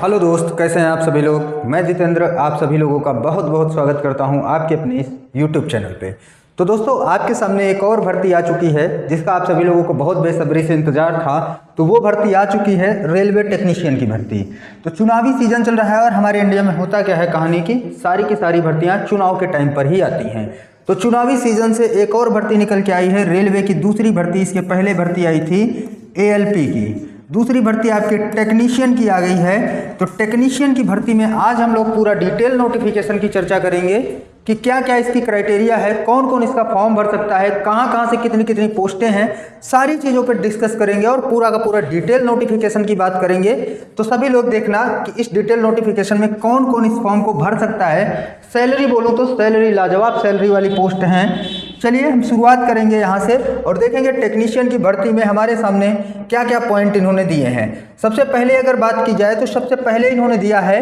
Hello दोस्त, कैसे हैं आप सभी लोग। मैं जितेंद्र आप सभी लोगों का बहुत बहुत स्वागत करता हूं आपके अपने इस यूट्यूब चैनल पे। तो दोस्तों, आपके सामने एक और भर्ती आ चुकी है जिसका आप सभी लोगों को बहुत बेसब्री से इंतजार था। तो वो भर्ती आ चुकी है रेलवे टेक्नीशियन की भर्ती। तो चुनावी सीजन चल रहा है और हमारे इंडिया में होता क्या है, कहानी की सारी भर्तियाँ चुनाव के टाइम पर ही आती हैं। तो चुनावी सीजन से एक और भर्ती निकल के आई है, रेलवे की दूसरी भर्ती। इसके पहले भर्ती आई थी ALP की, दूसरी भर्ती आपके टेक्नीशियन की आ गई है। तो टेक्नीशियन की भर्ती में आज हम लोग पूरा डिटेल नोटिफिकेशन की चर्चा करेंगे कि क्या क्या इसकी क्राइटेरिया है, कौन कौन इसका फॉर्म भर सकता है, कहाँ कहाँ से कितनी कितनी पोस्टें हैं, सारी चीज़ों पर डिस्कस करेंगे और पूरा का पूरा डिटेल नोटिफिकेशन की बात करेंगे। तो सभी लोग देखना कि इस डिटेल नोटिफिकेशन में कौन कौन इस फॉर्म को भर सकता है। सैलरी बोलूँ तो सैलरी लाजवाब सैलरी वाली पोस्ट हैं। चलिए हम शुरुआत करेंगे यहाँ से और देखेंगे टेक्नीशियन की भर्ती में हमारे सामने क्या क्या पॉइंट इन्होंने दिए हैं। सबसे पहले अगर बात की जाए तो सबसे पहले इन्होंने दिया है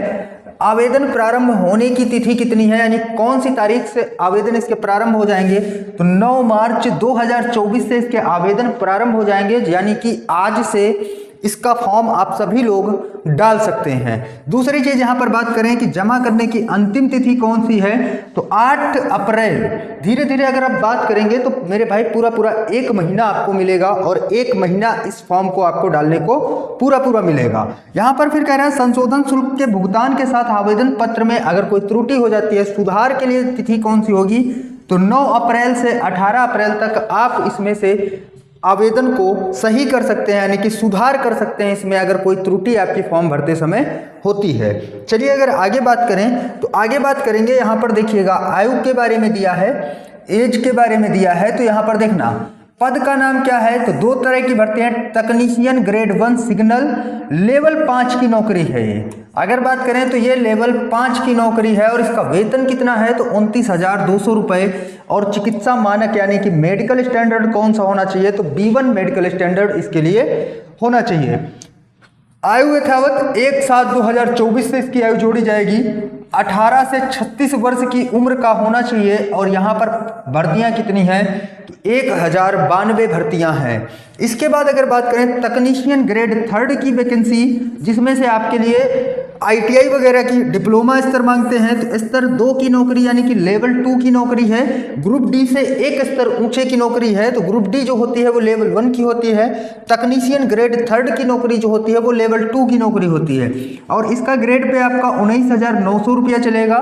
आवेदन प्रारंभ होने की तिथि कितनी है, यानी कौन सी तारीख से आवेदन इसके प्रारंभ हो जाएंगे। तो 9 मार्च 2024 से इसके आवेदन प्रारंभ हो जाएंगे, यानी कि आज से इसका फॉर्म आप सभी लोग डाल सकते हैं। दूसरी चीज़ यहाँ पर बात करें कि जमा करने की अंतिम तिथि कौन सी है, तो 8 अप्रैल। धीरे धीरे अगर आप बात करेंगे तो मेरे भाई पूरा 1 महीना आपको मिलेगा और 1 महीना इस फॉर्म को आपको डालने को पूरा मिलेगा। यहाँ पर फिर कह रहा है संशोधन शुल्क के भुगतान के साथ आवेदन पत्र में अगर कोई त्रुटि हो जाती है, सुधार के लिए तिथि कौन सी होगी, तो 9 अप्रैल से 18 अप्रैल तक आप इसमें से आवेदन को सही कर सकते हैं, यानी कि सुधार कर सकते हैं इसमें अगर कोई त्रुटि आपकी फॉर्म भरते समय होती है। चलिए अगर आगे बात करें तो आगे बात करेंगे। यहाँ पर देखिएगा आयु के बारे में दिया है, एज के बारे में दिया है। तो यहाँ पर देखना पद का नाम क्या है, तो 2 तरह की भर्तियां, टेक्नीशियन ग्रेड 1 सिग्नल लेवल 5 की नौकरी है ये। अगर बात करें तो ये लेवल 5 की नौकरी है और इसका वेतन कितना है, तो 29,200 रुपये। और चिकित्सा मानक यानी कि मेडिकल स्टैंडर्ड कौन सा होना चाहिए, तो B1 मेडिकल स्टैंडर्ड इसके लिए होना चाहिए। आयु यथावत 1/7/2024 से इसकी आयु जोड़ी जाएगी। 18 से 36 वर्ष की उम्र का होना चाहिए। और यहाँ पर भर्तियाँ कितनी हैं, तो 1092 भर्तियाँ हैं। इसके बाद अगर बात करें टेक्नीशियन ग्रेड 3 की वैकेंसी, जिसमें से आपके लिए ITI वगैरह की डिप्लोमा स्तर मांगते हैं, तो स्तर 2 की नौकरी यानी कि लेवल 2 की नौकरी है। ग्रुप D से एक स्तर ऊंचे की नौकरी है, तो ग्रुप D जो होती है वो लेवल 1 की होती है। टेक्नीशियन ग्रेड 3 की नौकरी जो होती है वो लेवल 2 की नौकरी होती है और इसका ग्रेड पे आपका 19,900 रुपया चलेगा।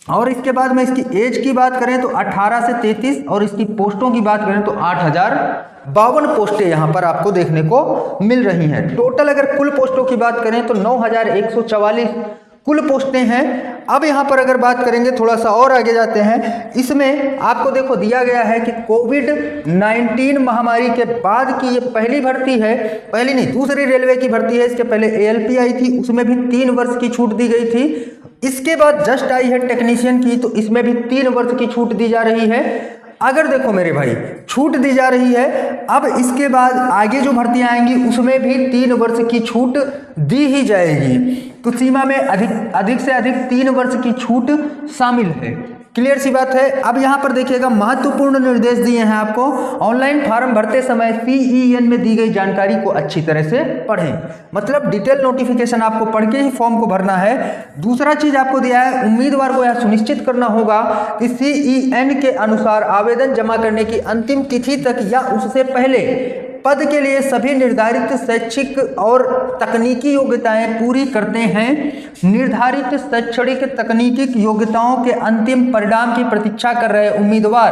और इसके बाद में इसकी एज की बात करें तो 18 से 33 और इसकी पोस्टों की बात करें तो 8,052 पोस्टें यहाँ पर आपको देखने को मिल रही हैं। टोटल अगर कुल पोस्टों की बात करें तो 9,144 कुल पोस्टें हैं। अब यहाँ पर अगर बात करेंगे, थोड़ा सा और आगे जाते हैं, इसमें आपको देखो दिया गया है कि कोविड-19 महामारी के बाद की ये पहली भर्ती है, पहली नहीं दूसरी रेलवे की भर्ती है। इसके पहले ALP आई थी, उसमें भी 3 वर्ष की छूट दी गई थी। इसके बाद जस्ट आई है टेक्नीशियन की, तो इसमें भी 3 वर्ष की छूट दी जा रही है। अगर देखो मेरे भाई छूट दी जा रही है, अब इसके बाद आगे जो भर्तियां आएंगी उसमें भी 3 वर्ष की छूट दी ही जाएगी। तो सीमा में अधिक से अधिक 3 वर्ष की छूट शामिल है। क्लियर सी बात है। अब यहाँ पर देखिएगा महत्वपूर्ण निर्देश दिए हैं आपको। ऑनलाइन फॉर्म भरते समय CEN में दी गई जानकारी को अच्छी तरह से पढ़ें, मतलब डिटेल नोटिफिकेशन आपको पढ़ के ही फॉर्म को भरना है। दूसरा चीज आपको दिया है, उम्मीदवार को यह सुनिश्चित करना होगा कि CEN के अनुसार आवेदन जमा करने की अंतिम तिथि तक या उससे पहले पद के लिए सभी निर्धारित शैक्षिक और तकनीकी योग्यताएं पूरी करते हैं। निर्धारित शैक्षणिक तकनीकी योग्यताओं के अंतिम परिणाम की प्रतीक्षा कर रहे उम्मीदवार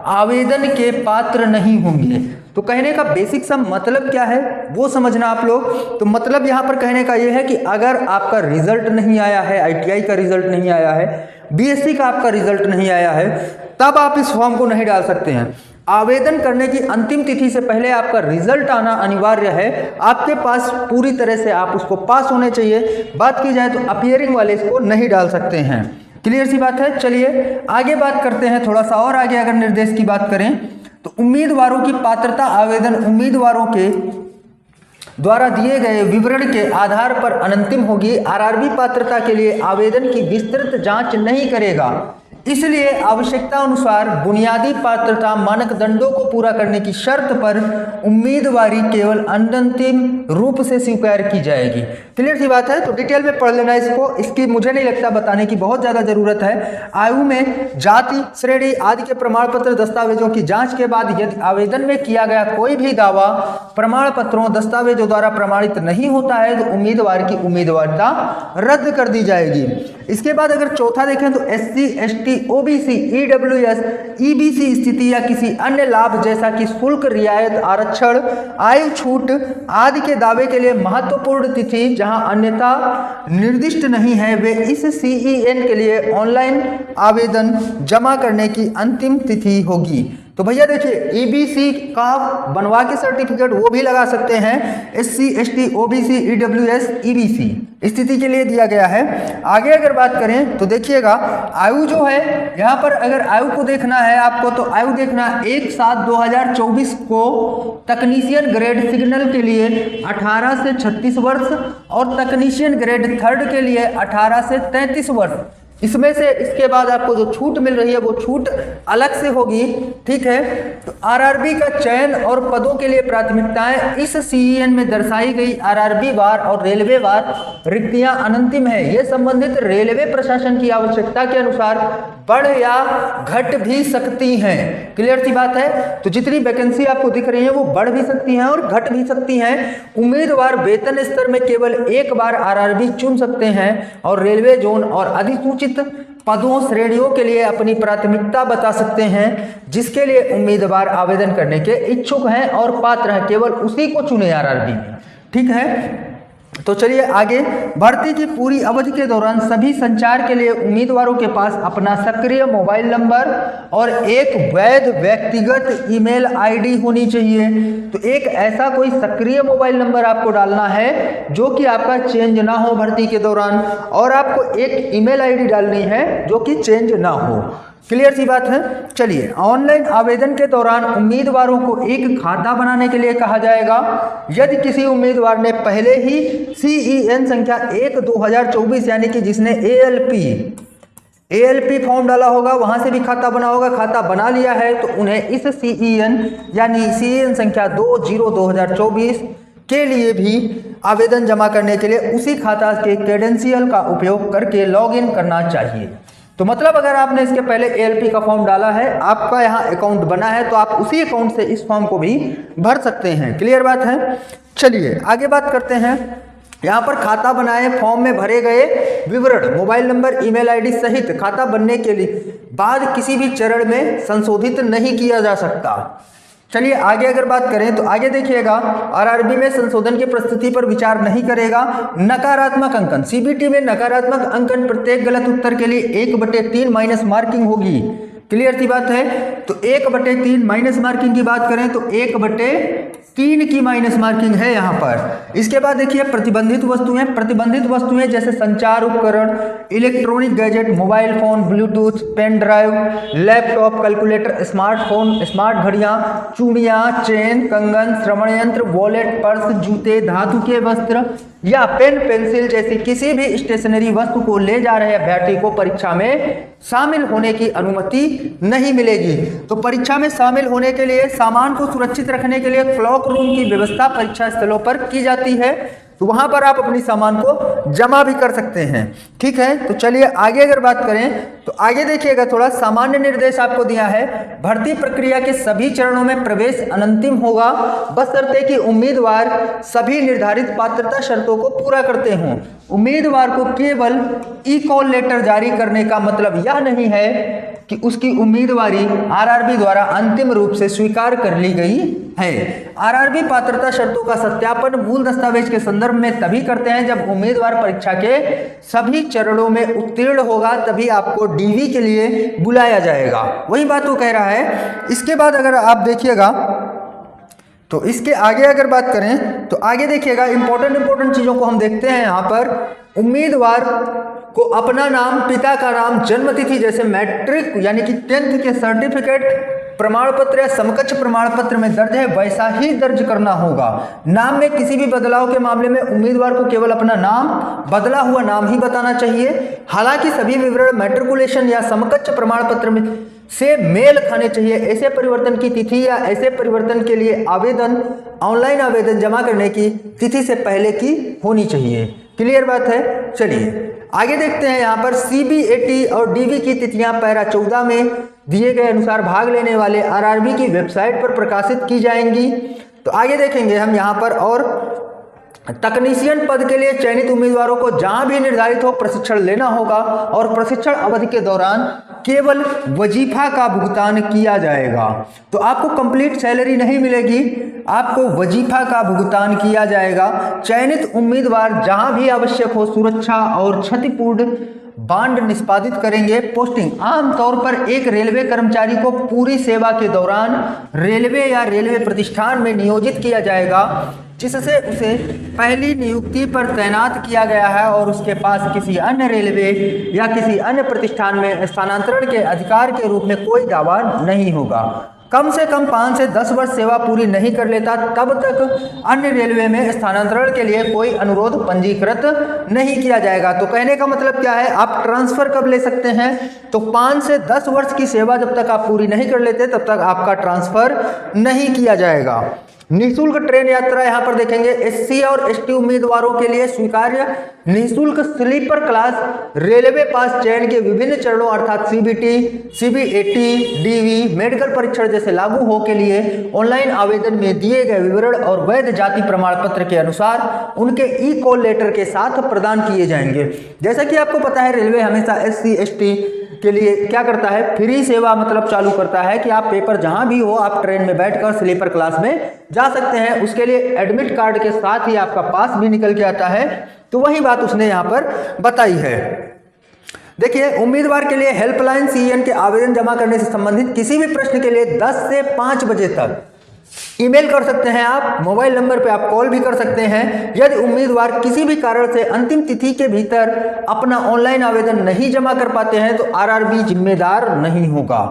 आवेदन के पात्र नहीं होंगे। तो कहने का बेसिक सा मतलब क्या है वो समझना आप लोग। तो मतलब यहाँ पर कहने का ये है कि अगर आपका रिजल्ट नहीं आया है, ITI का रिजल्ट नहीं आया है, BSc का आपका रिजल्ट नहीं आया है, तब आप इस फॉर्म को नहीं डाल सकते हैं। आवेदन करने की अंतिम तिथि से पहले आपका रिजल्ट आना अनिवार्य है। आपके पास पूरी तरह से आप उसको पास होने चाहिए। बात की जाए तो अपीयरिंग वाले इसको नहीं डाल सकते हैं। क्लियर सी बात है। चलिए आगे बात करते हैं, थोड़ा सा और आगे अगर निर्देश की बात करें तो उम्मीदवारों की पात्रता आवेदन उम्मीदवारों के द्वारा दिए गए विवरण के आधार पर अनंतिम होगी। RRB पात्रता के लिए आवेदन की विस्तृत जांच नहीं करेगा। इसलिए आवश्यकता अनुसार बुनियादी पात्रता मानदंडों को पूरा करने की शर्त पर उम्मीदवारी केवल अंतिम रूप से स्वीकार की जाएगी। क्लियर सी बात है। तो डिटेल में पढ़ लेना इसको, इसकी मुझे नहीं लगता बताने की बहुत ज्यादा जरूरत है। आयु में जाति, श्रेणी आदि के प्रमाण पत्र दस्तावेजों की जांच के बाद यदि आवेदन में किया गया कोई भी दावा प्रमाण पत्रों दस्तावेजों द्वारा प्रमाणित नहीं होता है तो उम्मीदवार की उम्मीदवारिता रद्द कर दी जाएगी। इसके बाद अगर चौथा देखें तो SC, ST, OBC, EWS, EBC स्थिति या किसी अन्य लाभ जैसा कि शुल्क रियायत, आरक्षण, आयु छूट आदि के दावे के लिए महत्वपूर्ण तिथि जहां अन्यथा निर्दिष्ट नहीं है वे इस CEN के लिए ऑनलाइन आवेदन जमा करने की अंतिम तिथि होगी। तो भैया देखिए EBC का बनवा के सर्टिफिकेट वो भी लगा सकते हैं, SC, ST, OBC, EWS, EBC स्थिति के लिए दिया गया है। आगे अगर बात करें तो देखिएगा आयु जो है यहाँ पर अगर आयु को देखना है आपको तो आयु देखना 1/7/2024 को तकनीशियन ग्रेड सिग्नल के लिए 18 से 36 वर्ष और तकनीशियन ग्रेड 3rd के लिए 18 से 33 वर्ष। इसमें से इसके बाद आपको जो छूट मिल रही है वो छूट अलग से होगी, ठीक है। तो RRB का चयन और पदों के लिए प्राथमिकताएं इस CEN में दर्शाई गई RRB वार और रेलवे वार रिक्तियां अनंतिम है। ये संबंधित रेलवे प्रशासन की आवश्यकता के अनुसार बढ़ या घट भी सकती हैं। क्लियर सी बात है। तो जितनी वैकेंसी आपको दिख रही है वो बढ़ भी सकती हैं और घट भी सकती हैं। उम्मीदवार वेतन स्तर में केवल एक बार RRB चुन सकते हैं और रेलवे जोन और अधिसूचित पदों श्रेणियों के लिए अपनी प्राथमिकता बता सकते हैं जिसके लिए उम्मीदवार आवेदन करने के इच्छुक हैं और पात्र हैं, केवल उसी को चुने RRB में, ठीक है। तो चलिए आगे, भर्ती की पूरी अवधि के दौरान सभी संचार के लिए उम्मीदवारों के पास अपना सक्रिय मोबाइल नंबर और एक वैध व्यक्तिगत ईमेल आईडी होनी चाहिए। तो एक ऐसा कोई सक्रिय मोबाइल नंबर आपको डालना है जो कि आपका चेंज ना हो भर्ती के दौरान, और आपको एक ईमेल आईडी डालनी है जो कि चेंज ना हो। क्लियर सी बात है। चलिए, ऑनलाइन आवेदन के दौरान उम्मीदवारों को एक खाता बनाने के लिए कहा जाएगा। यदि किसी उम्मीदवार ने पहले ही CEN संख्या 1/2024 यानी कि जिसने ALP फॉर्म डाला होगा वहां से भी खाता बना होगा, खाता बना लिया है तो उन्हें इस CEN यानी CEN संख्या 20/2024 के लिए भी आवेदन जमा करने के लिए उसी खाता के क्रेडेंशियल का उपयोग करके लॉगिन करना चाहिए। तो मतलब अगर आपने इसके पहले ALP का फॉर्म डाला है, आपका यहाँ अकाउंट बना है, तो आप उसी अकाउंट से इस फॉर्म को भी भर सकते हैं। क्लियर बात है। चलिए आगे बात करते हैं। यहाँ पर खाता बनाए फॉर्म में भरे गए विवरण मोबाइल नंबर, ईमेल आईडी सहित खाता बनने के लिए बाद किसी भी चरण में संशोधित नहीं किया जा सकता। चलिए आगे अगर बात करें तो आगे देखिएगा, RRB में संशोधन की प्रस्तुति पर विचार नहीं करेगा। नकारात्मक अंकन, CBT में नकारात्मक अंकन प्रत्येक गलत उत्तर के लिए 1/3 माइनस मार्किंग होगी। क्लियर सी बात है। तो 1/3 माइनस मार्किंग की बात करें तो 1/3 की माइनस मार्किंग है यहाँ पर। इसके बाद देखिए प्रतिबंधित वस्तुएं जैसे संचार उपकरण, electronic gadget, mobile phone, bluetooth, pen drive, laptop, calculator, smartphone, smart घड़ियां, चूड़ियां, चेन, कंगन, श्रवण यंत्र, वॉलेट, पर्स, जूते, धातु के वस्त्र या पेन पेंसिल जैसी किसी भी स्टेशनरी वस्तु को ले जा रहे अभ्यर्थी को परीक्षा में शामिल होने की अनुमति नहीं मिलेगी। तो परीक्षा में शामिल होने के लिए सामान को सुरक्षित रखने के लिए क्लॉक रूम की व्यवस्था परीक्षा स्थलों पर की जाती है, तो वहां पर आप अपनी सामान को जमा भी कर सकते हैं। ठीक है। तो चलिए आगे अगर बात करें तो आगे देखिएगा, थोड़ा सामान्य निर्देश आपको दिया है। भर्ती प्रक्रिया के सभी चरणों में प्रवेश अनंतिम होगा, बशर्ते कि उम्मीदवार सभी निर्धारित पात्रता शर्तों को पूरा करते हों। उम्मीदवार को केवल ई-कॉल लेटर जारी करने का मतलब यह नहीं है कि उसकी उम्मीदवारी आरआरबी द्वारा अंतिम रूप से स्वीकार कर ली गई है। आरआरबी पात्रता शर्तों का सत्यापन मूल दस्तावेज के संदर्भ में तभी करते हैं जब उम्मीदवार परीक्षा के सभी चरणों में उत्तीर्ण होगा, तभी आपको डीवी के लिए बुलाया जाएगा। वही बात वो कह रहा है। इसके बाद अगर आप देखिएगा तो इसके आगे अगर बात करें तो आगे देखिएगा इंपॉर्टेंट चीजों को हम देखते हैं। यहाँ पर उम्मीदवार को अपना नाम, पिता का नाम, जन्म तिथि जैसे मैट्रिक यानी कि 10th के सर्टिफिकेट, प्रमाण पत्र या समकक्ष प्रमाण पत्र में दर्ज है वैसा ही दर्ज करना होगा। नाम में किसी भी बदलाव के मामले में उम्मीदवार को केवल अपना नाम, बदला हुआ नाम ही बताना चाहिए। हालांकि सभी विवरण मैट्रिकुलेशन या समकक्ष प्रमाण पत्र में से मेल खाने चाहिए। ऐसे परिवर्तन की तिथि या ऐसे परिवर्तन के लिए आवेदन, ऑनलाइन आवेदन जमा करने की तिथि से पहले की होनी चाहिए। क्लियर बात है। चलिए आगे देखते हैं। यहाँ पर CBAT और DV की तिथियां पैरा 14 में दिए गए अनुसार भाग लेने वाले RRB की वेबसाइट पर प्रकाशित की जाएंगी। तो आगे देखेंगे हम यहाँ पर। और तकनीशियन पद के लिए चयनित उम्मीदवारों को जहां भी निर्धारित हो प्रशिक्षण लेना होगा और प्रशिक्षण अवधि के दौरान केवल वजीफा का भुगतान किया जाएगा। तो आपको कंप्लीट सैलरी नहीं मिलेगी, आपको वजीफा का भुगतान किया जाएगा। चयनित उम्मीदवार जहां भी आवश्यक हो सुरक्षा और क्षतिपूर्ण बांड निष्पादित करेंगे। पोस्टिंग आमतौर पर एक रेलवे कर्मचारी को पूरी सेवा के दौरान रेलवे या रेलवे प्रतिष्ठान में नियोजित किया जाएगा जिससे उसे पहली नियुक्ति पर तैनात किया गया है और उसके पास किसी अन्य रेलवे या किसी अन्य प्रतिष्ठान में स्थानांतरण के अधिकार के रूप में कोई दावा नहीं होगा। कम से कम 5 से 10 वर्ष सेवा पूरी नहीं कर लेता तब तक अन्य रेलवे में स्थानांतरण के लिए कोई अनुरोध पंजीकृत नहीं किया जाएगा। तो कहने का मतलब क्या है, आप ट्रांसफर कब ले सकते हैं? तो 5 से 10 वर्ष की सेवा जब तक आप पूरी नहीं कर लेते तब तक आपका ट्रांसफर नहीं किया जाएगा। निःशुल्क ट्रेन यात्रा यहाँ पर देखेंगे। SC और ST उम्मीदवारों के लिए स्वीकार्य निःशुल्क स्लीपर क्लास रेलवे पास चयन के विभिन्न चरणों अर्थात CBT, CBAT, DV, मेडिकल परीक्षण जैसे लागू हो के लिए ऑनलाइन आवेदन में दिए गए विवरण और वैध जाति प्रमाण पत्र के अनुसार उनके ई-कॉल लेटर के साथ प्रदान किए जाएंगे। जैसा कि आपको पता है रेलवे हमेशा SC, ST के लिए क्या करता है, फ्री सेवा मतलब चालू करता है कि आप पेपर जहां भी हो आप ट्रेन में बैठकर स्लीपर क्लास में जा सकते हैं। उसके लिए एडमिट कार्ड के साथ ही आपका पास भी निकल के आता है। तो वही बात उसने यहाँ पर बताई है। देखिए उम्मीदवार के लिए हेल्पलाइन CEN के आवेदन जमा करने से संबंधित किसी भी प्रश्न के लिए 10 से 5 बजे तक ईमेल कर सकते हैं। आप मोबाइल नंबर पे आप कॉल भी कर सकते हैं। यदि उम्मीदवार किसी भी कारण से अंतिम तिथि के भीतर अपना ऑनलाइन आवेदन नहीं जमा कर पाते हैं तो RRB जिम्मेदार नहीं होगा।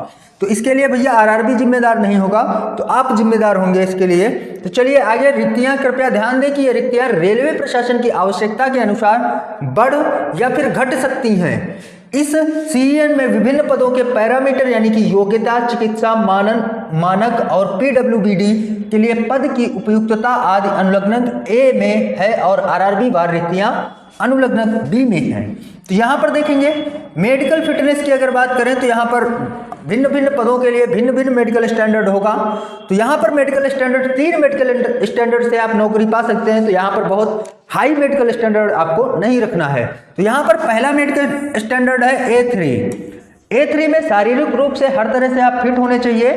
तो इसके लिए भैया RRB जिम्मेदार नहीं होगा तो आप जिम्मेदार होंगे इसके लिए। तो चलिए आगे रिक्तियां कृपया ध्यान दें कि ये रिक्तियां रेलवे प्रशासन की आवश्यकता के अनुसार बढ़ या फिर घट सकती हैं। इस CEN में विभिन्न पदों के पैरामीटर यानी कि योग्यता, चिकित्सा मानक और PWBD के लिए पद की उपयुक्तता आदि अनुलग्नक A में है और RRB वार रिक्तियां अनुलग्नक B में है। तो यहाँ पर देखेंगे मेडिकल फिटनेस की अगर बात करें तो यहाँ पर भिन्न भिन्न पदों के लिए भिन्न भिन्न मेडिकल स्टैंडर्ड होगा। तो यहाँ पर मेडिकल स्टैंडर्ड 3 मेडिकल स्टैंडर्ड से आप नौकरी पा सकते हैं। तो यहाँ पर बहुत हाई मेडिकल स्टैंडर्ड आपको नहीं रखना है। तो यहाँ पर पहला मेडिकल स्टैंडर्ड है A3 में शारीरिक रूप से हर तरह से आप फिट होने चाहिए।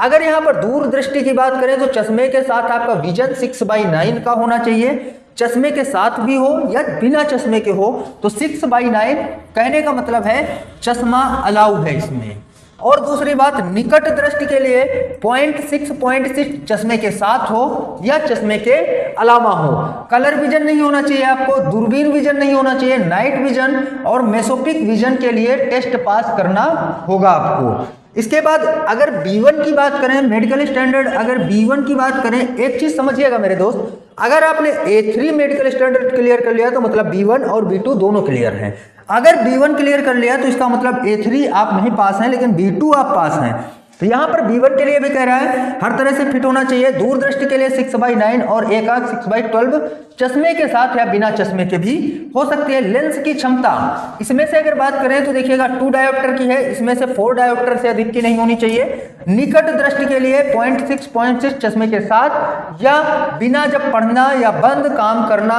अगर यहाँ पर दूरदृष्टि की बात करें तो चश्मे के साथ आपका विजन 6/9 का होना चाहिए। चश्मे के साथ भी हो या बिना चश्मे के हो तो 6/9 कहने का मतलब है चश्मा अलाउड है इसमें। और दूसरी बात निकट दृष्टि के लिए 0.6 चश्मे के साथ हो या चश्मे के अलावा हो। कलर विजन नहीं होना चाहिए आपको, दूरबीन विजन नहीं होना चाहिए, नाइट विजन और मेसोपिक विजन के लिए टेस्ट पास करना होगा आपको। इसके बाद अगर B1 की बात करें मेडिकल स्टैंडर्ड, अगर B1 की बात करें एक चीज समझिएगा मेरे दोस्त, अगर आपने A3 मेडिकल स्टैंडर्ड क्लियर कर लिया तो मतलब B1 और B2 दोनों क्लियर हैं। अगर B1 क्लियर कर लिया तो इसका मतलब A3 आप नहीं पास हैं लेकिन B2 आप पास हैं। तो यहाँ पर B1 के लिए भी कह रहा है हर तरह से फिट होना चाहिए। दूरदृष्टि के लिए 6/9 और एक आंख 6/12 चश्मे के साथ या बिना चश्मे के भी हो सकती है। लेंस की क्षमता इसमें से अगर बात करें तो देखिएगा 2 डायोप्टर की है, इसमें से 4 डायोप्टर से अधिक की नहीं होनी चाहिए। निकट दृष्टि के लिए 0.6 चश्मे के साथ या बिना जब पढ़ना या बंद काम करना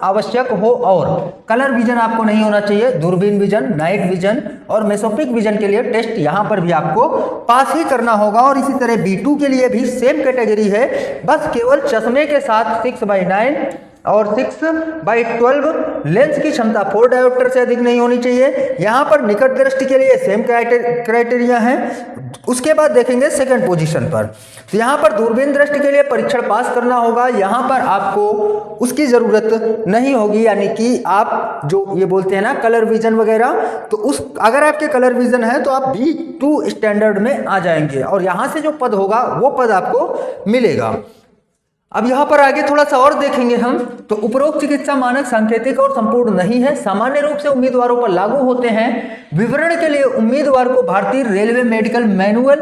आवश्यक हो। और कलर विजन आपको नहीं होना चाहिए। दूरबीन विजन, नाइट विजन और मेसोपिक विजन के लिए टेस्ट यहाँ पर भी आपको पास ही करना होगा। और इसी तरह B2 के लिए भी सेम कैटेगरी है, बस केवल चश्मे के साथ 6/9 और 6/12 लेंस की क्षमता 4 डायोप्टर से अधिक नहीं होनी चाहिए। यहाँ पर निकट दृष्टि के लिए सेम क्राइटेरिया है। उसके बाद देखेंगे सेकंड पोजीशन पर, तो यहाँ पर दूरबीन दृष्टि के लिए परीक्षण पास करना होगा। यहाँ पर आपको उसकी ज़रूरत नहीं होगी, यानी कि आप जो ये बोलते हैं ना कलर विजन वगैरह, तो उस अगर आपके कलर विजन है तो आप B2 स्टैंडर्ड में आ जाएंगे और यहाँ से जो पद होगा वो पद आपको मिलेगा। अब यहाँ पर आगे थोड़ा सा और देखेंगे हम, तो उपरोक्त चिकित्सा मानक सांकेतिक और संपूर्ण नहीं है, सामान्य रूप से उम्मीदवारों पर लागू होते हैं। विवरण के लिए उम्मीदवार को भारतीय रेलवे मेडिकल मैनुअल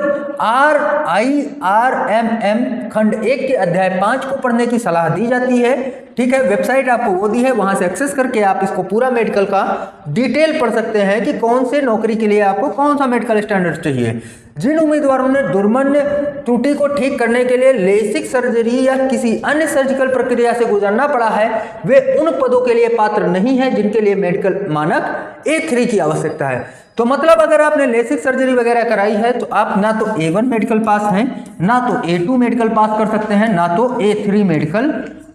RIRMM खंड 1 के अध्याय 5 को पढ़ने की सलाह दी जाती है। ठीक है, वेबसाइट आपको वो दी है, वहां से एक्सेस करके आप इसको पूरा मेडिकल का डिटेल पढ़ सकते हैं कि कौन से नौकरी के लिए आपको कौन सा मेडिकल स्टैंडर्ड चाहिए। जिन उम्मीदवारों ने दुर्मन्य त्रुटि को ठीक करने के लिए लेसिक सर्जरी या किसी अन्य सर्जिकल प्रक्रिया से गुजरना पड़ा है, वे उन पदों के लिए पात्र नहीं है जिनके लिए मेडिकल मानक A3 की आवश्यकता है। तो मतलब अगर आपने लेसिक सर्जरी वगैरह कराई है तो आप ना तो A1 मेडिकल पास हैं, ना तो A2 मेडिकल पास कर सकते हैं, ना तो A3 मेडिकल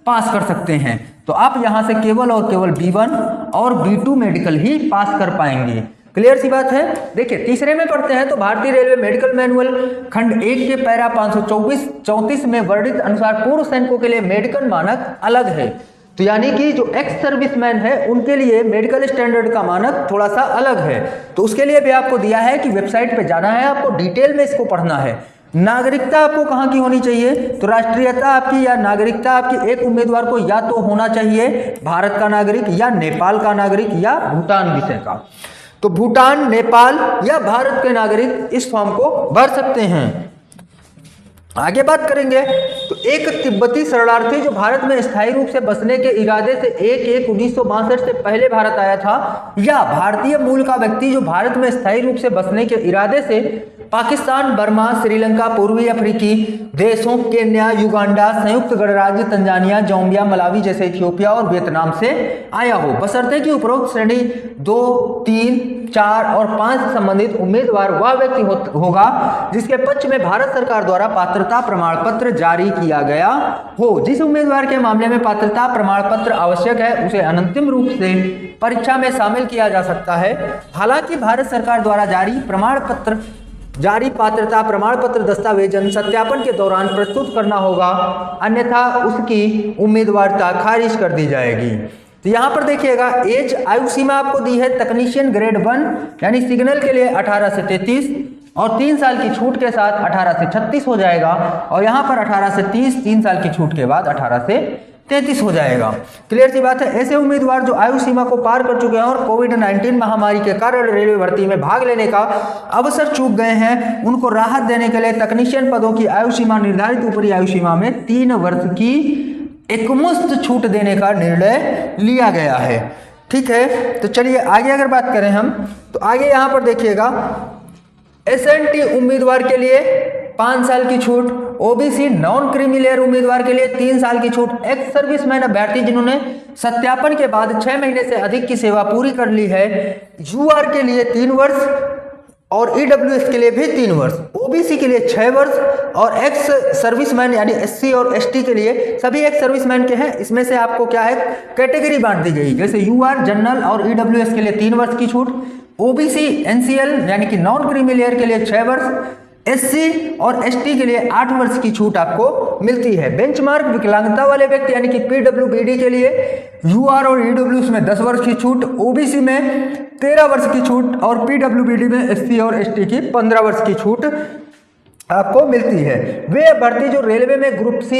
पास कर सकते हैं। तो आप यहां से केवल और केवल B1 और B2 मेडिकल ही पास कर पाएंगे। क्लियर सी बात है। देखिए तीसरे में पढ़ते हैं, तो भारतीय रेलवे मेडिकल मैनुअल खंड 1 के पैरा 534 में वर्णित अनुसार पूर्व सैनिकों के लिए मेडिकल मानक अलग है। तो यानी कि जो एक्स सर्विसमैन है उनके लिए मेडिकल स्टैंडर्ड का मानक थोड़ा सा अलग है। तो उसके लिए भी आपको दिया है कि वेबसाइट पे जाना है, आपको डिटेल में इसको पढ़ना है। नागरिकता आपको कहाँ की होनी चाहिए, तो राष्ट्रीयता आपकी या नागरिकता आपकी एक उम्मीदवार को या तो होना चाहिए भारत का नागरिक या नेपाल का नागरिक या भूटान विषय का। तो भूटान, नेपाल या भारत के नागरिक इस फॉर्म को भर सकते हैं। आगे बात करेंगे, तो एक तिब्बती शरणार्थी जो भारत में स्थायी रूप से बसने के इरादे से 1/1/1962 से पहले भारत आया था, या भारतीय मूल का व्यक्ति जो भारत में स्थायी रूप से बसने के इरादे से पाकिस्तान, बर्मा, श्रीलंका, पूर्वी अफ्रीकी देशों केन्या, युगांडा, संयुक्त गणराज्य, तंजानिया, जाम्बिया, मलावी जैसे इथियोपिया और वियतनाम से आया हो, बशर्ते कि उपरोक्त श्रेणी 2, 3, 4 और 5 से संबंधित उम्मीदवार वह व्यक्ति होगा जिसके पक्ष में भारत सरकार द्वारा पात्रता प्रमाण पत्र जारी किया गया हो। जिस उम्मीदवार के मामले में पात्रता प्रमाण पत्र आवश्यक है उसे अंतिम रूप से परीक्षा में शामिल किया जा सकता है। हालांकि भारत सरकार द्वारा जारी पात्रता प्रमाण पत्र दस्तावेजन सत्यापन के दौरान प्रस्तुत करना होगा, अन्यथा उसकी उम्मीदवारता खारिज कर दी जाएगी। तो यहाँ पर देखिएगा एज आयु सीमा आपको दी है, तकनीशियन ग्रेड 1 यानी सिग्नल के लिए 18 से 33 और 3 साल की छूट के साथ 18 से 36 हो जाएगा, और यहाँ पर 18 से 30 3 साल की छूट के बाद 18 से 33 हो जाएगा। क्लियर सी बात है। ऐसे उम्मीदवार जो आयु सीमा को पार कर चुके हैं और कोविड-19 महामारी के कारण रेलवे भर्ती में भाग लेने का अवसर चूक गए हैं, उनको राहत देने के लिए तकनीशियन पदों की आयु सीमा निर्धारित ऊपरी आयु सीमा में 3 वर्ष की एकमुश्त छूट देने का निर्णय लिया गया है। ठीक है, तो चलिए आगे अगर बात करें हम, तो आगे यहाँ पर देखिएगा SNT उम्मीदवार के लिए 5 साल की छूट, OBC नॉन क्रीमी उम्मीदवार के लिए 3 साल की छूट, एक्स सर्विसमैन अभ्यर्थी जिन्होंने सत्यापन के बाद 6 महीने से अधिक की सेवा पूरी कर ली है, UR के लिए 3 वर्ष और EWS के लिए भी 3 वर्ष, OBC के लिए 6 वर्ष और एक्स सर्विसमैन यानी SC और ST के लिए सभी एक्स सर्विसमैन के हैं। इसमें से आपको क्या है कैटेगरी बांट दी गई, जैसे UR जनरल और EWS के लिए 3 वर्ष की छूट, OBC NCL यानी कि नॉन क्रीमी लेयर के लिए 6 वर्ष, SC और ST के लिए 8 वर्ष की छूट आपको मिलती है। बेंचमार्क विकलांगता वाले व्यक्ति यानी कि PWBD के लिए UR और EWS में 10 वर्ष की छूट, OBC में 13 वर्ष की छूट और PWBD में SC और ST की 15 वर्ष की छूट आपको मिलती है। वे अभ्यर्थी जो रेलवे में ग्रुप C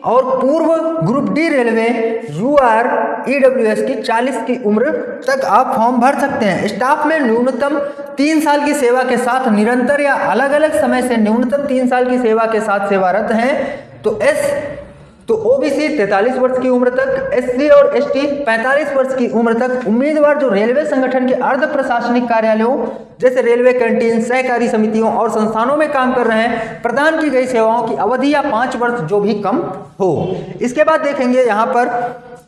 और पूर्व group D railway UR EWS की 40 की उम्र तक आप फॉर्म भर सकते हैं। स्टाफ में न्यूनतम 3 साल की सेवा के साथ निरंतर या अलग अलग समय से न्यूनतम 3 साल की सेवा के साथ सेवारत हैं। तो OBC 43 वर्ष की उम्र तक, SC और ST 45 वर्ष की उम्र तक। उम्मीदवार जो रेलवे संगठन के अर्ध प्रशासनिक कार्यालयों जैसे रेलवे कैंटीन, सहकारी समितियों और संस्थानों में काम कर रहे हैं, प्रदान की गई सेवाओं की अवधि या 5 वर्ष जो भी कम हो। इसके बाद देखेंगे यहाँ पर,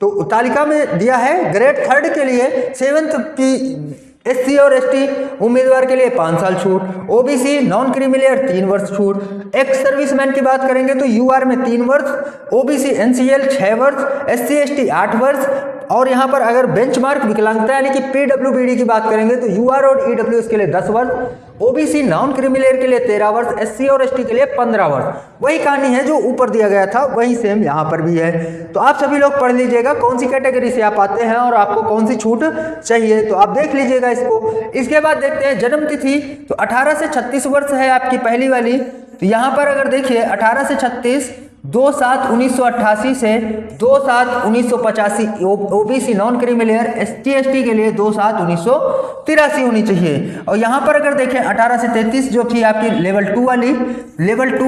तो तालिका में दिया है ग्रेड 3 के लिए 7th की SC और ST उम्मीदवार के लिए 5 साल छूट, OBC नॉन क्रीमी लेयर 3 वर्ष छूट। एक्स सर्विसमैन की बात करेंगे तो UR में 3 वर्ष, OBC NCL 6 वर्ष, SC ST 8 वर्ष। और यहाँ पर अगर बेंचमार्क विकलांगता यानी कि PWBD की बात करेंगे तो UR और EWS के लिए 10 वर्ष, OBC नॉन क्रीमी लेयर के लिए 13 वर्ष, SC और ST के लिए 15 वर्ष। वही कहानी है जो ऊपर दिया गया था, वही सेम यहाँ पर भी है। तो आप सभी लोग पढ़ लीजिएगा कौन सी कैटेगरी से आप आते हैं और आपको कौन सी छूट चाहिए, तो आप देख लीजिएगा इसको। इसके बाद देखते हैं जन्म तिथि। तो 18 से 36 वर्ष है आपकी पहली वाली। तो यहाँ पर अगर देखिए 18 से 36 2/7/1988 से 2/7/1985 OBC non creamy layer, SC ST के लिए 2/7/1983 होनी चाहिए। और यहाँ पर अगर देखें 18 से 33 जो थी आपकी लेवल 2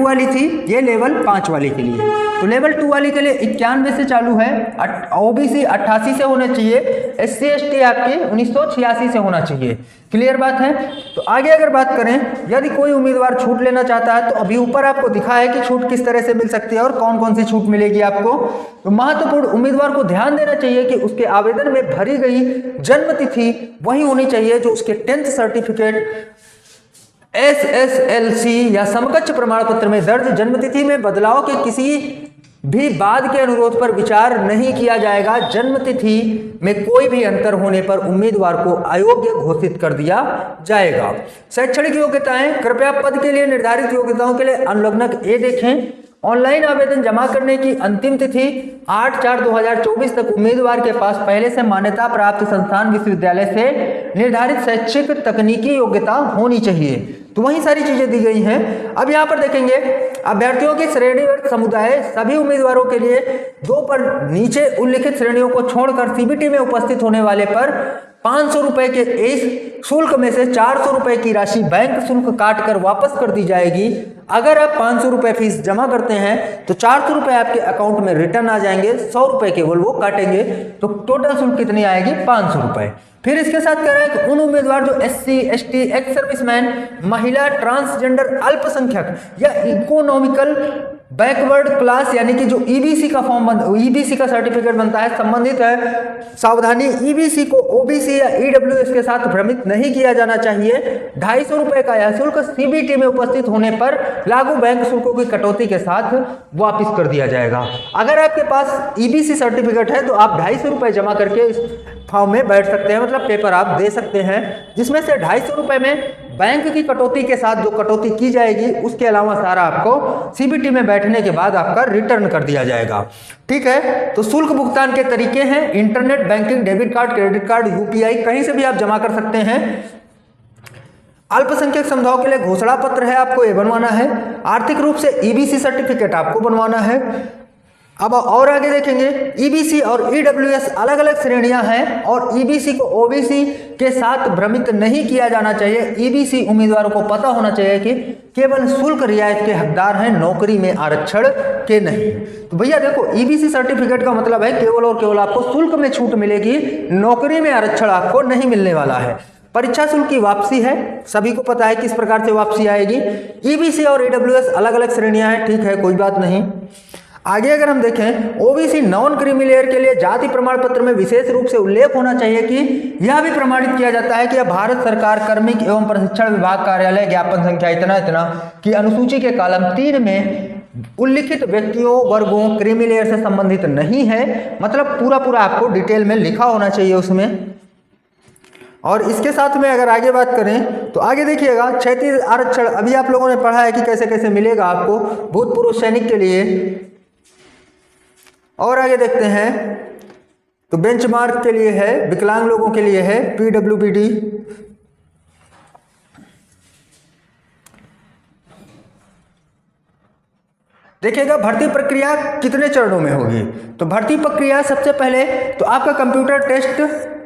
वाली थी, ये लेवल 5 वाली के लिए। तो लेवल 2 वाली के लिए 91 से चालू है, OBC 88 से होना चाहिए, SC ST आपके 1986 से होना चाहिए। क्लियर बात है। तो आगे अगर बात करें, यदि कोई उम्मीदवार छूट लेना चाहता है तो अभी ऊपर आपको दिखा है कि छूट किस तरह से मिल सकती है और कौन कौन सी छूट मिलेगी आपको। तो महत्वपूर्ण उम्मीदवार को ध्यान देना चाहिए कि उसके आवेदन में भरी गई जन्म तिथि वही होनी चाहिए जो उसके 10th सर्टिफिकेट, SSLC या समकक्ष प्रमाण पत्र में दर्ज जन्म तिथि में बदलाव के किसी भी बाद के अनुरोध पर विचार नहीं किया जाएगा। जन्म तिथि में कोई भी अंतर होने पर उम्मीदवार को अयोग्य घोषित कर दिया जाएगा। शैक्षणिक योग्यताएं, कृपया पद के लिए निर्धारित योग्यताओं के लिए अनुलग्नक ए देखें। ऑनलाइन आवेदन जमा करने की अंतिम तिथि 8/4/2024 तक उम्मीदवार के पास पहले से मान्यता प्राप्त संस्थान विश्वविद्यालय से निर्धारित शैक्षिक तकनीकी योग्यता होनी चाहिए। तो वही सारी चीजें दी गई हैं। अब यहाँ पर देखेंगे अभ्यर्थियों की श्रेणीबद्ध समुदाय सभी उम्मीदवारों के लिए 2 पर नीचे उल्लिखित श्रेणियों को छोड़कर CBT में उपस्थित होने वाले पर 500 रुपए के इस शुल्क में से 400 रुपए की राशि बैंक शुल्क काट कर वापस कर दी जाएगी। अगर आप 500 रुपए फीस जमा करते हैं तो 400 रुपए आपके अकाउंट में रिटर्न आ जाएंगे, 100 रुपए केवल वो काटेंगे। तो टोटल शुल्क कितनी आएगी? 500 रुपए। फिर इसके साथ कह रहे हैं कि उन उम्मीदवार जो SC ST एक्स सर्विसमैन, महिला, ट्रांसजेंडर, अल्पसंख्यक या इकोनॉमिकल बैकवर्ड क्लास यानी कि जो EBC का EBC का सर्टिफिकेट बनता है संबंधित है, सावधानी EBC को OBC या EWS के साथ भ्रमित नहीं किया जाना चाहिए। 250 रुपए का यह शुल्क CBT में उपस्थित होने पर लागू बैंक शुल्कों की कटौती के साथ वापस कर दिया जाएगा। अगर आपके पास EBC सर्टिफिकेट है तो आप 250 रुपए जमा करके इस फॉर्म में बैठ सकते हैं, मतलब पेपर आप दे सकते हैं, जिसमें से 250 रुपए में बैंक की कटौती के साथ जो कटौती की जाएगी उसके अलावा सारा आपको CBT में बैठने के बाद आपका रिटर्न कर दिया जाएगा। ठीक है। तो शुल्क भुगतान के तरीके हैं internet banking, debit card, credit card, UPI, कहीं से भी आप जमा कर सकते हैं। अल्पसंख्यक समुदायों के लिए घोषणा पत्र है, आपको ये बनवाना है। आर्थिक रूप से EBC सर्टिफिकेट आपको बनवाना है। अब और आगे देखेंगे EBC और EWS अलग अलग श्रेणियां हैं और EBC को OBC के साथ भ्रमित नहीं किया जाना चाहिए। EBC उम्मीदवारों को पता होना चाहिए कि केवल शुल्क रियायत के हकदार हैं, नौकरी में आरक्षण के नहीं। तो भैया देखो EBC सर्टिफिकेट का मतलब है केवल और केवल आपको शुल्क में छूट मिलेगी, नौकरी में आरक्षण आपको नहीं मिलने वाला है। परीक्षा शुल्क की वापसी है, सभी को पता है किस प्रकार से वापसी आएगी। EBC और EWS अलग अलग श्रेणियां हैं, ठीक है, कोई बात नहीं। आगे अगर हम देखें OBC नॉन क्रीमी लेयर के लिए जाति प्रमाण पत्र में विशेष रूप से उल्लेख होना चाहिए कि यह भी प्रमाणित किया जाता है कि भारत सरकार कार्मिक एवं प्रशिक्षण विभाग कार्यालय ज्ञापन संख्या इतना इतना की अनुसूची के कॉलम 3 में उल्लिखित व्यक्तियों वर्गों क्रीमी लेयर से संबंधित नहीं है, मतलब पूरा पूरा आपको डिटेल में लिखा होना चाहिए उसमें। और इसके साथ में अगर आगे बात करें तो आगे देखिएगा क्षैतिज आरक्षण अभी आप लोगों ने पढ़ा है कि कैसे कैसे मिलेगा आपको भूतपूर्व सैनिक के लिए। और आगे देखते हैं तो बेंचमार्क के लिए है, विकलांग लोगों के लिए है, PWBD। देखिएगा भर्ती प्रक्रिया कितने चरणों में होगी। तो भर्ती प्रक्रिया सबसे पहले तो आपका कंप्यूटर टेस्ट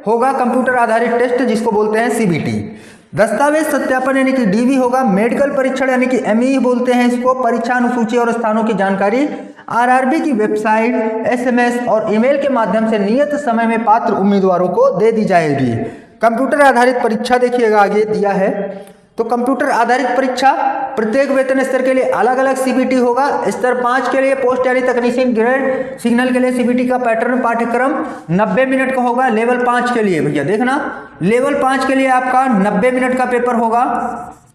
होगा, कंप्यूटर आधारित टेस्ट जिसको बोलते हैं CBT। दस्तावेज सत्यापन यानी कि DV होगा। मेडिकल परीक्षण यानी कि ME बोलते हैं इसको। परीक्षा अनुसूची और स्थानों की जानकारी RRB की वेबसाइट, SMS और ईमेल के माध्यम से नियत समय में पात्र उम्मीदवारों को दे दी जाएगी। कंप्यूटर आधारित परीक्षा देखिएगा आगे दिया है। तो कंप्यूटर आधारित परीक्षा प्रत्येक वेतन स्तर के लिए अलग अलग सीबीटी होगा। स्तर 5 के लिए पोस्ट यानी तकनीशियन ग्रेड सिग्नल के लिए सीबीटी का पैटर्न पाठ्यक्रम 90 मिनट का होगा। लेवल 5 के लिए भैया देखना, लेवल 5 के लिए आपका 90 मिनट का पेपर होगा,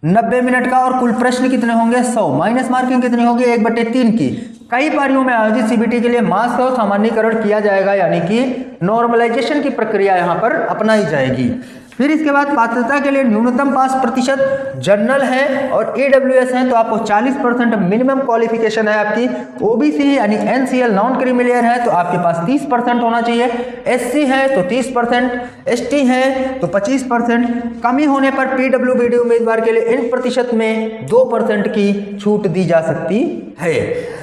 90 मिनट का। और कुल प्रश्न कितने होंगे? 100। माइनस मार्किंग कितनी होगी? 1/3 की। कई पारियों में आयोजित सीबीटी के लिए मार्क्स का सामान्यीकरण किया जाएगा, यानी कि नॉर्मलाइजेशन की प्रक्रिया यहाँ पर अपनाई जाएगी। फिर इसके बाद पात्रता के लिए न्यूनतम पास प्रतिशत जनरल है और ईडब्ल्यूएस है तो आपको 40% मिनिमम क्वालिफिकेशन है आपकी। ओबीसी यानी एनसीएल नॉन क्रीमिलियर है तो आपके पास 30% होना चाहिए। एससी है तो 30%, एसटी है तो 25%। कमी होने पर पीडब्ल्यूबीडी उम्मीदवार के लिए इन प्रतिशत में 2% की छूट दी जा सकती है।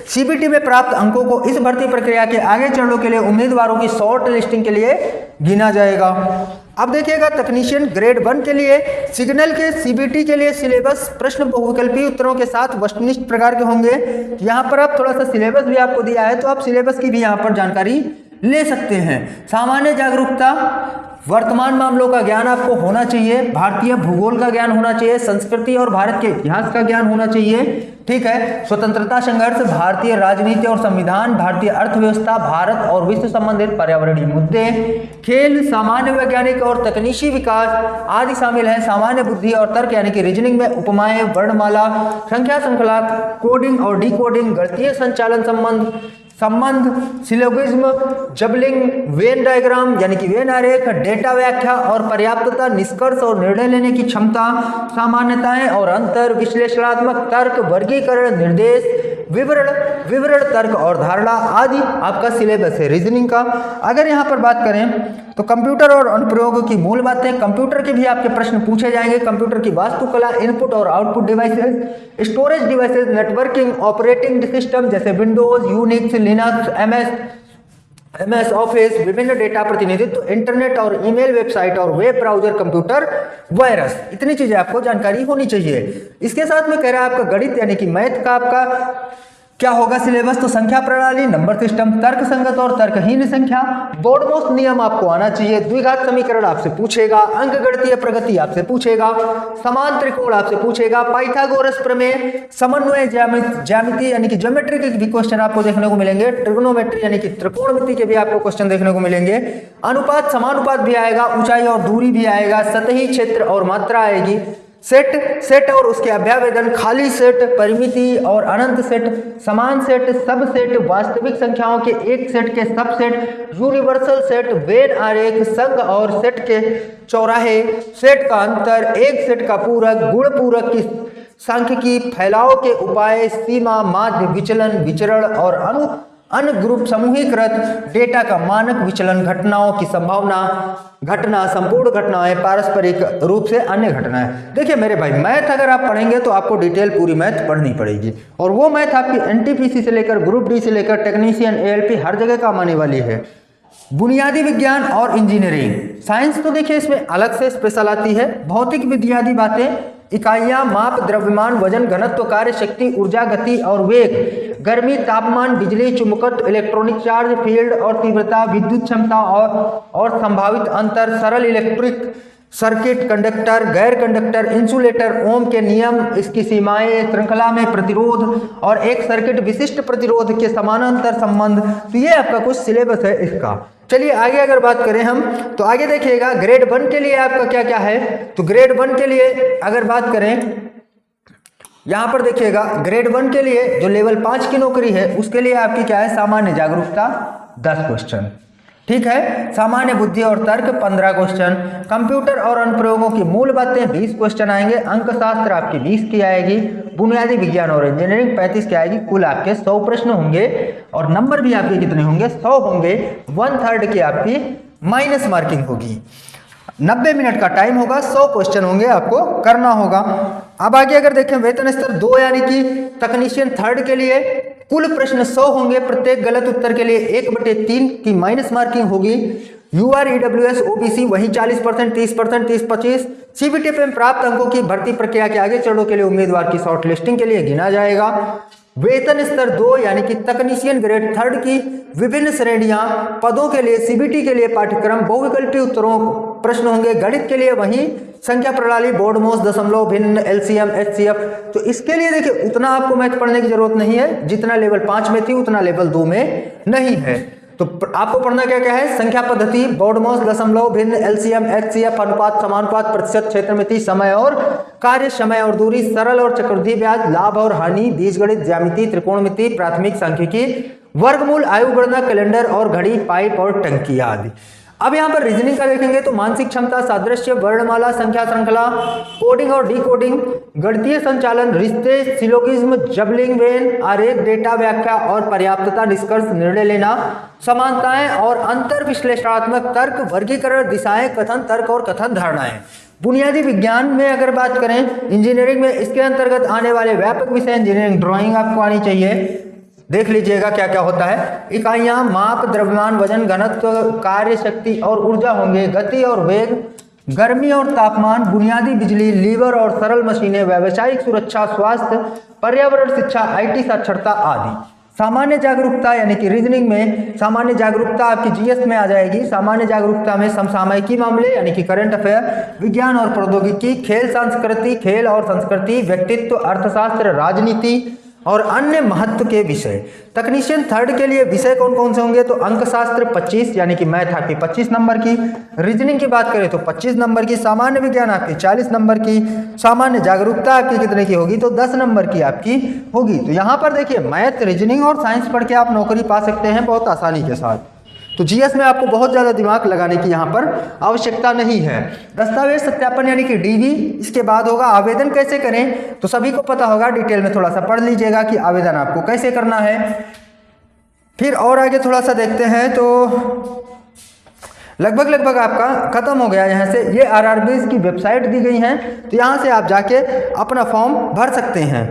सीबीटी में प्राप्त अंकों को इस भर्ती प्रक्रिया के आगे चरणों के लिए उम्मीदवारों की शॉर्ट लिस्टिंग के लिए गिना जाएगा। अब देखिएगा तकनीशियन ग्रेड 1 के लिए सिग्नल के सीबीटी के लिए सिलेबस प्रश्न बहुविकल्पी उत्तरों के साथ वस्तुनिष्ठ प्रकार के होंगे। यहाँ पर आप थोड़ा सा सिलेबस भी आपको दिया है तो आप सिलेबस की भी यहाँ पर जानकारी ले सकते हैं। सामान्य जागरूकता, वर्तमान मामलों का ज्ञान आपको होना चाहिए, भारतीय भूगोल का ज्ञान होना चाहिए, संस्कृति और भारत के इतिहास का ज्ञान होना चाहिए, ठीक है। स्वतंत्रता संघर्ष, भारतीय राजनीति और संविधान, भारतीय अर्थव्यवस्था, भारत और विश्व संबंधित पर्यावरणीय मुद्दे, खेल, सामान्य वैज्ञानिक और तकनीकी विकास आदि शामिल है। सामान्य बुद्धि और तर्क यानी कि रीजनिंग में उपमाएं, वर्णमाला, संख्या श्रृंखला, कोडिंग और डिकोडिंग, गणितीय संचालन संबंध, सिलोगिज्म, जबलिंग, वेन डायग्राम यानी कि वेन आरेख, डेटा व्याख्या और पर्याप्तता, निष्कर्ष और निर्णय लेने की क्षमता, सामान्यताएं और अंतर, विश्लेषणात्मक तर्क, वर्गीकरण, निर्देश, विवरण तर्क और धारणा आदि आपका सिलेबस है रीजनिंग का। अगर यहाँ पर बात करें तो कंप्यूटर और अनुप्रयोगों की मूल बातें, कंप्यूटर के भी आपके प्रश्न पूछे जाएंगे। कंप्यूटर की वास्तुकला, इनपुट और output devices, storage devices, networking, operating system जैसे Windows, Unix, Linux, MS Office, विभिन्न डेटा प्रतिनिधित्व, इंटरनेट और ईमेल, वेबसाइट और वेब ब्राउजर, कंप्यूटर वायरस, इतनी चीजें आपको जानकारी होनी चाहिए। इसके साथ में कह रहा है आपका गणित यानी कि मैथ का आपका क्या होगा सिलेबस, तो संख्या प्रणाली, नंबर सिस्टम, तर्क संगत और तर्कहीन संख्या, बोर्डमोस्ट नियम आपको आना चाहिए, द्विघात समीकरण आपसे पूछेगा, अंकगणितीय प्रगति आपसे पूछेगा, समान त्रिकोण आपसे पूछेगा, पाइथागोरस प्रमेय, समन्वय ज्यामिति यानी कि ज्योमेट्री के भी क्वेश्चन आपको देखने को मिलेंगे, ट्रिग्नोमेट्री यानी कि त्रिकोणमिति के भी आपको क्वेश्चन देखने को मिलेंगे, अनुपात समानुपात भी आएगा, ऊंचाई और दूरी भी आएगा, सतही क्षेत्र और मात्रा आएगी, सेट और उसके अभ्यावेदन, खाली सेट, परिमिति और अनंत सेट, समान सेट, सब सेट, वास्तविक संख्याओं के एक सेट के सब सेट, यूनिवर्सल सेट, वेन आरेख, संघ और सेट के चौराहे, सेट का अंतर, एक सेट का पूरक, गुण पूरक की सांख्यिकी, फैलाव के उपाय, सीमा, माध्य, विचलन, विचरण और अनुग्रुप, समूहीकृत डेटा का मानक विचलन, घटनाओं की संभावना, घटना, संपूर्ण घटनाएं, पारस्परिक रूप से अन्य घटनाएं। देखिए मेरे भाई, मैथ अगर आप पढ़ेंगे तो आपको डिटेल पूरी मैथ पढ़नी पड़ेगी और वो मैथ आपकी एनटीपीसी से लेकर ग्रुप डी से लेकर टेक्नीशियन, एएलपी हर जगह काम आने वाली है। बुनियादी विज्ञान और इंजीनियरिंग, साइंस तो देखिए इसमें अलग से स्पेशल आती है। भौतिक बुनियादी बातें, इकाइयां, माप, द्रव्यमान, वजन, घनत्व, कार्य शक्ति, ऊर्जा, गति और वेग, गर्मी, तापमान, बिजली, चुंबकत्व, इलेक्ट्रॉनिक चार्ज, फील्ड और तीव्रता, विद्युत क्षमता और संभावित अंतर, सरल इलेक्ट्रिक सर्किट, कंडक्टर, गैर कंडक्टर, इंसुलेटर, ओम के नियम, इसकी सीमाएं, श्रृंखला में प्रतिरोध और एक सर्किट विशिष्ट प्रतिरोध के समानांतर संबंध। तो ये आपका कुछ सिलेबस है इसका। चलिए आगे अगर बात करें हम तो आगे देखिएगा ग्रेड 1 के लिए आपका क्या क्या है। तो ग्रेड 1 के लिए अगर बात करें, यहां पर देखिएगा ग्रेड 1 के लिए जो लेवल 5 की नौकरी है उसके लिए आपकी क्या है, सामान्य जागरूकता 10 क्वेश्चन, ठीक है। सामान्य बुद्धि और तर्क 15 क्वेश्चन, कंप्यूटर और अनुप्रयोगों की मूल बातें 20 क्वेश्चन आएंगे, अंकशास्त्र आपकी 20 की आएगी, बुनियादी विज्ञान और इंजीनियरिंग 35 की आएगी। कुल आपके 100 प्रश्न होंगे और नंबर भी आपके कितने होंगे, 100 होंगे। 1/3 की आपकी माइनस मार्किंग होगी। 90 मिनट का टाइम होगा, 100 क्वेश्चन होंगे, आपको करना होगा। अब आगे अगर देखें वेतन स्तर 2 यानी कि तकनीशियन 3rd के लिए कुल प्रश्न 100 होंगे, प्रत्येक गलत उत्तर के लिए 1/3 की माइनस मार्किंग होगी। यूआर, ईडब्ल्यूएस, ओबीसी वही 40%, 30%, 30-25। सीबीटी में प्राप्त अंकों की भर्ती प्रक्रिया के आगे चरणों के लिए उम्मीदवार की शॉर्ट लिस्टिंग के लिए गिना जाएगा। वेतन स्तर 2 यानी कि तकनीशियन ग्रेड 3 की विभिन्न श्रेणियां, पदों के लिए सीबीटी के लिए पाठ्यक्रम, बहुविकल्पीय उत्तरों प्रश्न होंगे, गणित के लिए वही संख्या प्रणाली, बोर्ड मोस, दशमलव, भिन्न, एलसीएम, एचसीएफ। तो इसके लिए देखिए उतना आपको मैथ पढ़ने की जरूरत नहीं है, जितना लेवल 5 में थी उतना लेवल 2 में नहीं है। तो आपको पढ़ना क्या क्या है, संख्या पद्धति, बोर्ड मोस, दशमलव, भिन्न, एलसीएम, एचसीएफ, अनुपात, समानुपात, प्रतिशत, क्षेत्रमिति, समय और कार्य, समय और दूरी, सरल और चक्रवृद्धि ब्याज, लाभ और हानि, बीजगणित, ज्यामिति, त्रिकोणमिति, प्राथमिक सांख्यिकी, वर्गमूल, आयु गणना, कैलेंडर और घड़ी, पाइप और टंकी आदि। अब यहाँ पर रीजनिंग का देखेंगे तो मानसिक क्षमता, सादृश्य, वर्णमाला, संख्या श्रृंखला, कोडिंग और डिकोडिंग, गणितीय संचालन, रिश्ते, सिलोगिज्म, जबलिंग वेन, आरेख, डेटा व्याख्या और पर्याप्तता, निष्कर्ष, निर्णय लेना, समानताएं और अंतर विश्लेषणात्मक तर्क, वर्गीकरण, दिशाएं, कथन तर्क और कथन धारणाएं। बुनियादी विज्ञान में अगर बात करें, इंजीनियरिंग में इसके अंतर्गत आने वाले व्यापक विषय, इंजीनियरिंग ड्राइंग आपको आनी चाहिए, देख लीजिएगा क्या क्या होता है। इकाइयां, माप, द्रव्यमान, वजन, घनत्व, कार्य शक्ति और ऊर्जा होंगे, गति और वेग, गर्मी और तापमान, बुनियादी बिजली, लीवर और सरल मशीनें, व्यावसायिक सुरक्षा, स्वास्थ्य, पर्यावरण, शिक्षा, आईटी साक्षरता आदि। सामान्य जागरूकता यानी कि रीजनिंग में सामान्य जागरूकता आपकी जीएस में आ जाएगी। सामान्य जागरूकता में समसामयिकी मामले यानी कि करंट अफेयर, विज्ञान और प्रौद्योगिकी, खेल संस्कृति, खेल और संस्कृति, व्यक्तित्व, अर्थशास्त्र, राजनीति और अन्य महत्व के विषय। तकनीशियन 3 के लिए विषय कौन कौन से होंगे, तो अंकशास्त्र 25 यानी कि मैथ आपकी 25 नंबर की, रीजनिंग की बात करें तो 25 नंबर की, सामान्य विज्ञान आपकी 40 नंबर की, सामान्य जागरूकता आपकी कितने की होगी, तो 10 नंबर की आपकी होगी। तो यहाँ पर देखिए मैथ, रीजनिंग और साइंस पढ़ के आप नौकरी पा सकते हैं बहुत आसानी के साथ। तो जीएस में आपको बहुत ज़्यादा दिमाग लगाने की यहाँ पर आवश्यकता नहीं है। दस्तावेज सत्यापन यानी कि डीवी, इसके बाद होगा आवेदन कैसे करें, तो सभी को पता होगा, डिटेल में थोड़ा सा पढ़ लीजिएगा कि आवेदन आपको कैसे करना है। फिर और आगे थोड़ा सा देखते हैं तो लगभग आपका खत्म हो गया। यहाँ से ये आरआरबी की वेबसाइट दी गई है, तो यहाँ से आप जाके अपना फॉर्म भर सकते हैं।